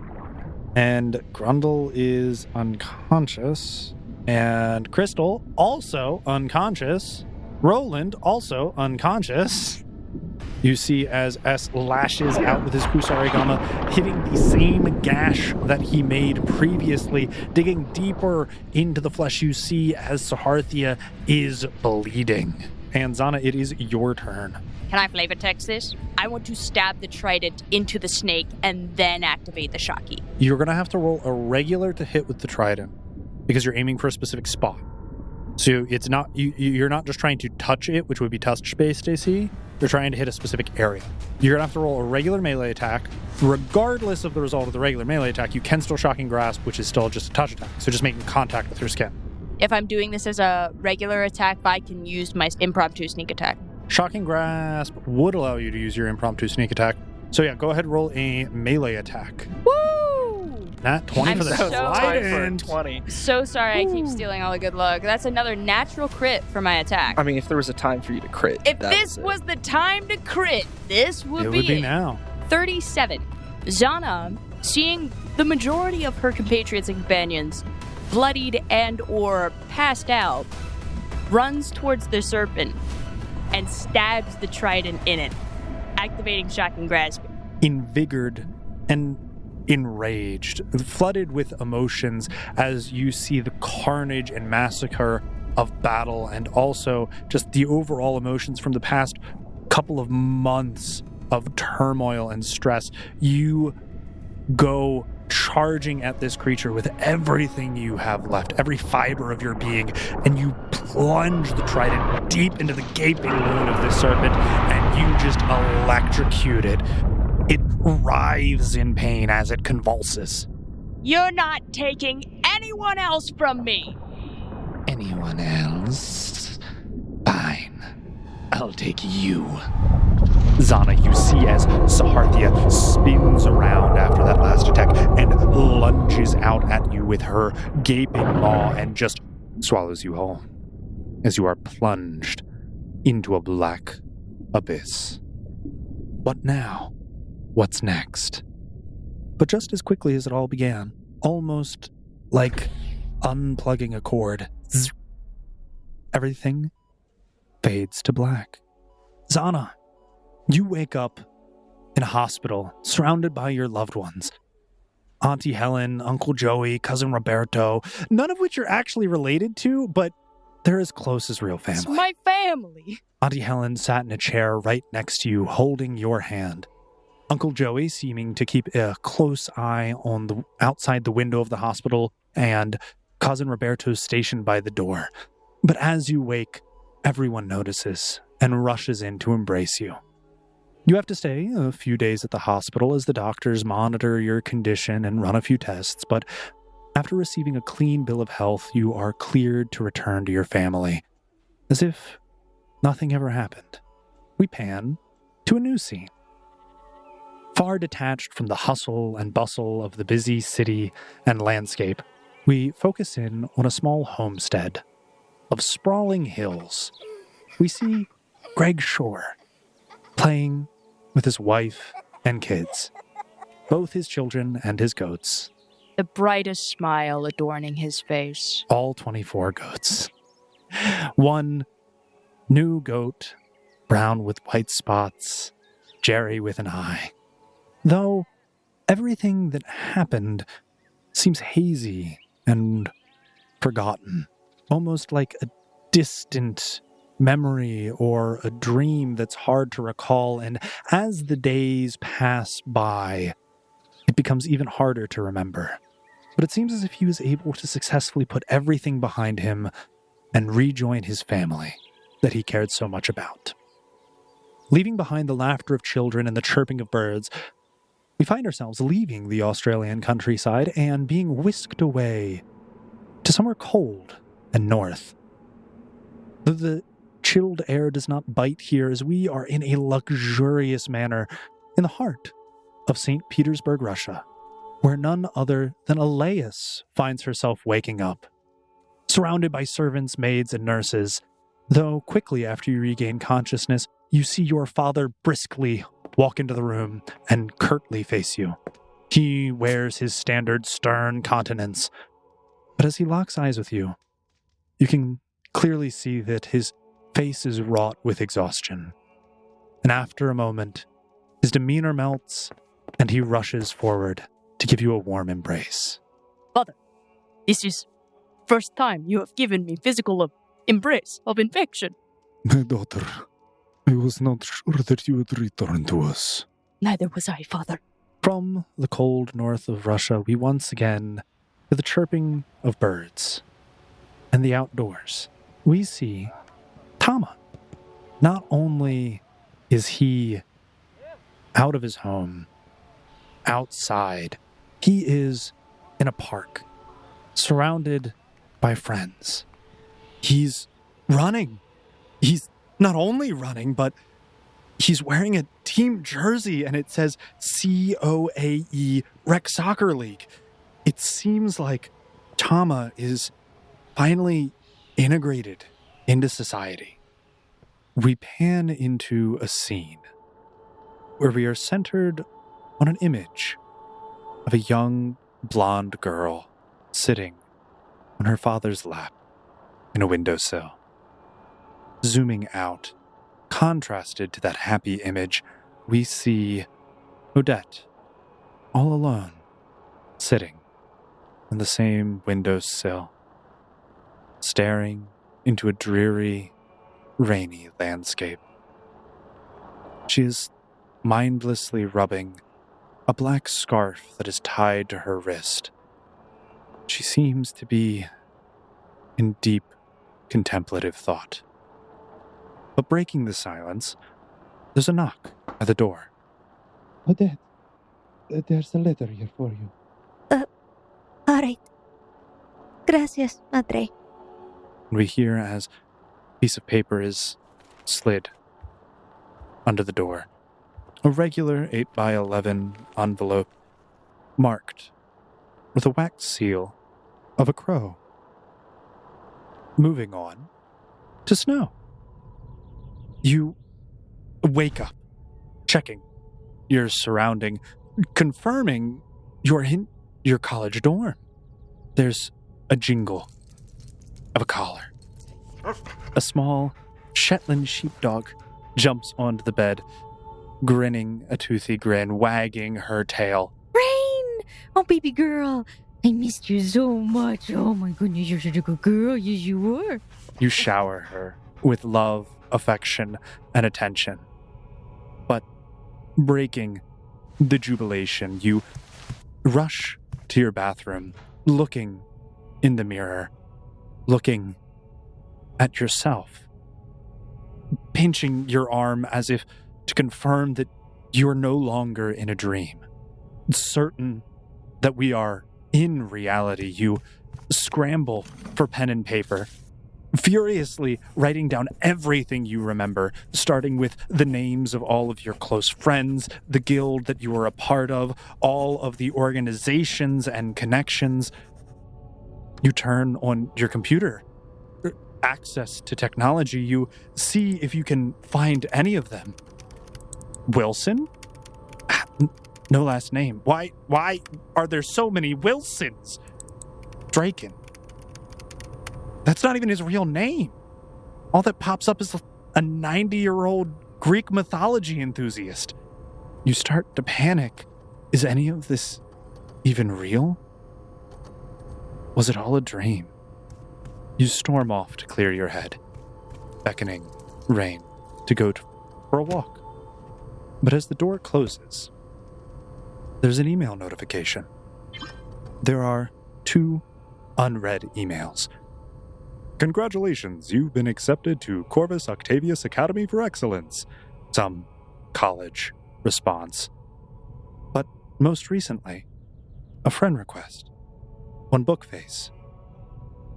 And Grundle is unconscious. And Crystal, also unconscious. Roland, also unconscious. You see as S lashes out with his Kusarigama, hitting the same gash that he made previously, digging deeper into the flesh. You see as Saharthia is bleeding. And Zana, it is your turn. Can I flavor text this? I want to stab the trident into the snake and then activate the Shocky. You're going to have to roll a regular to hit with the trident because you're aiming for a specific spot. So it's not you're not just trying to touch it, which would be touch-based AC. You're trying to hit a specific area. You're going to have to roll a regular melee attack. Regardless of the result of the regular melee attack, you can still Shocking Grasp, which is still just a touch attack. So just making contact with your skin. If I'm doing this as a regular attack, I can use my impromptu sneak attack. Shocking Grasp would allow you to use your impromptu sneak attack. So yeah, go ahead and roll a melee attack. Woo! Nat 20 I'm for the so slide for in. 20. So sorry, I keep stealing all the good luck. That's another natural crit for my attack. I mean, if there was a time for you to crit. If that this it. was the time to crit, this would It be would be it. now. 37. Zana, seeing the majority of her compatriots and companions bloodied and or passed out, runs towards the serpent and stabs the trident in it, activating Shocking Grasp. Invigored and enraged, flooded with emotions as you see the carnage and massacre of battle, and also just the overall emotions from the past couple of months of turmoil and stress. You go charging at this creature with everything you have left, every fiber of your being, and you plunge the trident deep into the gaping wound of this serpent, and you just electrocute it. It writhes in pain as it convulses. You're not taking anyone else from me. Anyone else? Fine. I'll take you. Zana, you see as Saharthia spins around after that last attack and lunges out at you with her gaping maw and just swallows you whole as you are plunged into a black abyss. What now? What's next? But just as quickly as it all began, almost like unplugging a cord, zzz, everything fades to black. Zana, you wake up in a hospital, surrounded by your loved ones. Auntie Helen, Uncle Joey, Cousin Roberto, none of which you're actually related to, but they're as close as real family. It's my family. Auntie Helen sat in a chair right next to you, holding your hand. Uncle Joey seeming to keep a close eye on the outside the window of the hospital, and Cousin Roberto's stationed by the door. But as you wake, everyone notices and rushes in to embrace you. You have to stay a few days at the hospital as the doctors monitor your condition and run a few tests, but after receiving a clean bill of health, you are cleared to return to your family, as if nothing ever happened. We pan to a new scene. Far detached from the hustle and bustle of the busy city and landscape, we focus in on a small homestead of sprawling hills. We see Greg Shore playing with his wife and kids. both his children and his goats. The brightest smile adorning his face. All 24 goats. One new goat, brown with white spots, Jerry with an eye. Though everything that happened seems hazy and forgotten, almost like a distant memory or a dream that's hard to recall, and as the days pass by, it becomes even harder to remember. But it seems as if he was able to successfully put everything behind him and rejoin his family that he cared so much about. Leaving behind the laughter of children and the chirping of birds, we find ourselves leaving the Australian countryside and being whisked away to somewhere cold and north. The chilled air does not bite here, as we are in a luxurious manner in the heart of St. Petersburg, Russia, where none other than Alias finds herself waking up, surrounded by servants, maids, and nurses. Though quickly after you regain consciousness, you see your father briskly walk into the room and curtly face you. He wears his standard stern countenance, but as he locks eyes with you, you can clearly see that his face is wrought with exhaustion. And after a moment, his demeanor melts, and he rushes forward to give you a warm embrace. Father, this is first time you have given me physical embrace of infection. My daughter, I was not sure that you would return to us. Neither was I, Father. From the cold north of Russia, we once again, to the chirping of birds and the outdoors, we see Tama. Not only is he out of his home, outside, he is in a park, surrounded by friends. He's running. He's not only running, but he's wearing a team jersey, and it says COAE Rec Soccer League. It seems like Tama is finally integrated into society. We pan into a scene where we are centered on an image of a young blonde girl sitting on her father's lap in a windowsill. Zooming out, contrasted to that happy image, we see Odette, all alone, sitting on the same windowsill, staring into a dreary, rainy landscape. She is mindlessly rubbing a black scarf that is tied to her wrist. She seems to be in deep, contemplative thought. But breaking the silence, there's a knock at the door. Odette, there's a letter here for you. All right. Gracias, madre. We hear as a piece of paper is slid under the door. A regular 8x11 envelope, marked with a wax seal of a crow. Moving on to Snow. You wake up, checking your surrounding, confirming you're in your college dorm. There's a jingle of a collar. A small Shetland sheepdog jumps onto the bed, grinning a toothy grin, wagging her tail. Rain! Oh, baby girl. I missed you so much. Oh my goodness, you're such a good girl. Yes, you were. You shower her with love, affection, and attention. But breaking the jubilation, you rush to your bathroom, looking in the mirror, looking at yourself, pinching your arm as if to confirm that you are no longer in a dream. Certain that we are in reality, you scramble for pen and paper, furiously writing down everything you remember, starting with the names of all of your close friends, the guild that you were a part of, all of the organizations and connections. You turn on your computer, access to technology, you see if you can find any of them. Wilson? No last name. Why are there so many Wilsons? Draken. That's not even his real name. All that pops up is a 90-year-old Greek mythology enthusiast. You start to panic. Is any of this even real? Was it all a dream? You storm off to clear your head, beckoning Rain to go for a walk. But as the door closes, there's an email notification. There are 2 unread emails. Congratulations, you've been accepted to Corvus Octavius Academy for Excellence. Some college response. But most recently, a friend request. One book face.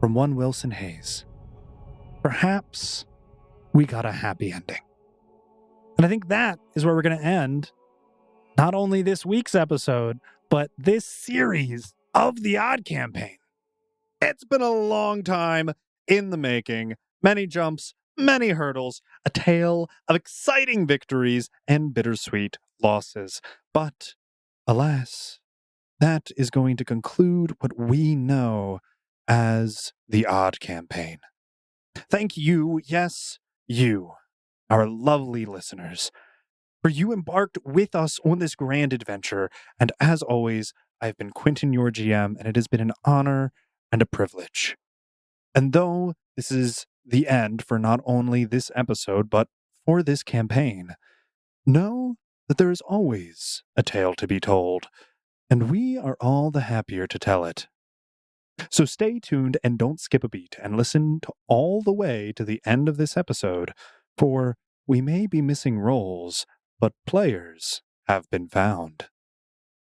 From one Wilson Hayes. Perhaps we got a happy ending. And I think that is where we're going to end not only this week's episode, but this series of the Odd Campaign. It's been a long time in the making. Many jumps, many hurdles, a tale of exciting victories and bittersweet losses. But, alas, that is going to conclude what we know as the Odd Campaign. Thank you, yes, you, our lovely listeners, for you embarked with us on this grand adventure. And as always, I've been Quentin, your GM, and it has been an honor and a privilege. And though this is the end for not only this episode, but for this campaign, know that there is always a tale to be told, and we are all the happier to tell it. So stay tuned and don't skip a beat and listen to all the way to the end of this episode, for we may be missing roles, but players have been found.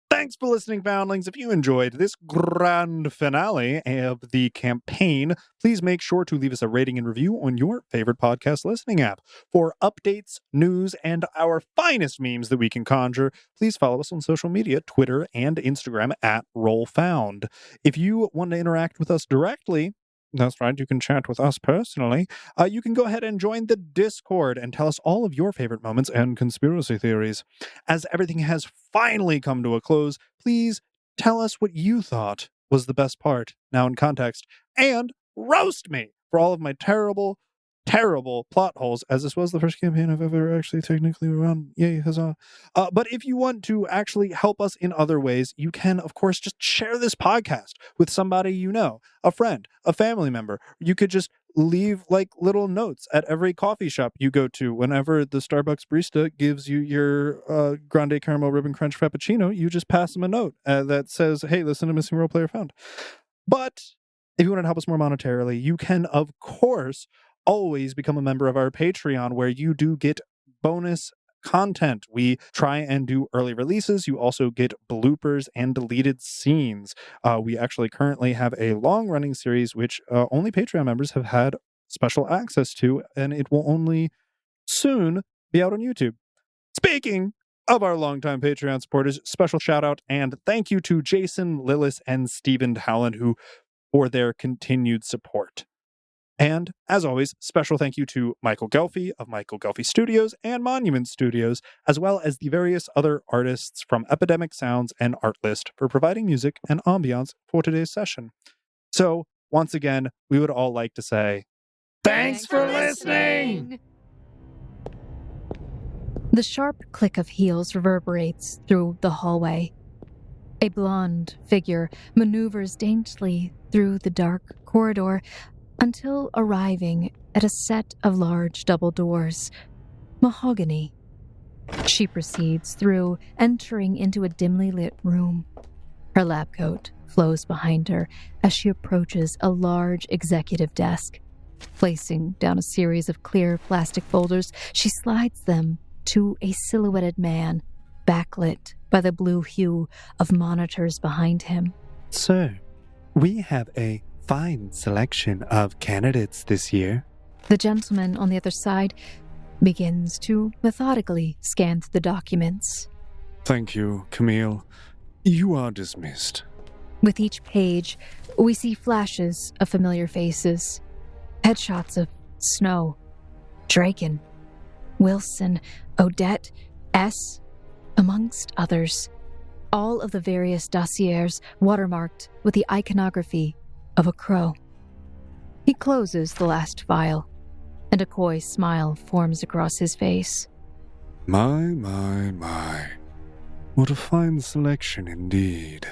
Thanks for listening, Foundlings. If you enjoyed this grand finale of the campaign, please make sure to leave us a rating and review on your favorite podcast listening app. For updates, news, and our finest memes that we can conjure, please follow us on social media, Twitter and Instagram at RollFound. If you want to interact with us directly, that's right, you can chat with us personally. You can go ahead and join the Discord and tell us all of your favorite moments and conspiracy theories. As everything has finally come to a close, please tell us what you thought was the best part, now in context, and roast me for all of my terrible plot holes, as this was the first campaign I've ever actually technically run. Yay, huzzah. But if you want to actually help us in other ways, you can, of course, just share this podcast with somebody you know, a friend, a family member. You could just leave like little notes at every coffee shop you go to. Whenever the Starbucks barista gives you your grande caramel ribbon crunch frappuccino, you just pass them a note that says, hey, listen to Missing Role Player Found. But if you want to help us more monetarily, you can, of course, always become a member of our Patreon, where you do get bonus content. We try and do early releases. You also get bloopers and deleted scenes. We actually currently have a long-running series which only Patreon members have had special access to, and it will only soon be out on YouTube. Speaking of our longtime Patreon supporters, special shout out and thank you to Jason, Lillis, and Stephen Howland for their continued support. And, as always, special thank you to Michael Gelfi of Michael Gelfi Studios and Monument Studios, as well as the various other artists from Epidemic Sounds and Artlist for providing music and ambiance for today's session. So, once again, we would all like to say, thanks for listening! The sharp click of heels reverberates through the hallway. A blonde figure maneuvers daintily through the dark corridor until arriving at a set of large double doors, mahogany. She proceeds through, entering into a dimly lit room. Her lab coat flows behind her as she approaches a large executive desk. Placing down a series of clear plastic folders, she slides them to a silhouetted man, backlit by the blue hue of monitors behind him. Sir, we have a fine selection of candidates this year. The gentleman on the other side begins to methodically scan through the documents. Thank you, Camile. You are dismissed. With each page, we see flashes of familiar faces. Headshots of Snow, Draken, Wilson, Odette, S, amongst others. all of the various dossiers watermarked with the iconography of a crow. He closes the last file, and a coy smile forms across his face. My. What a fine selection indeed.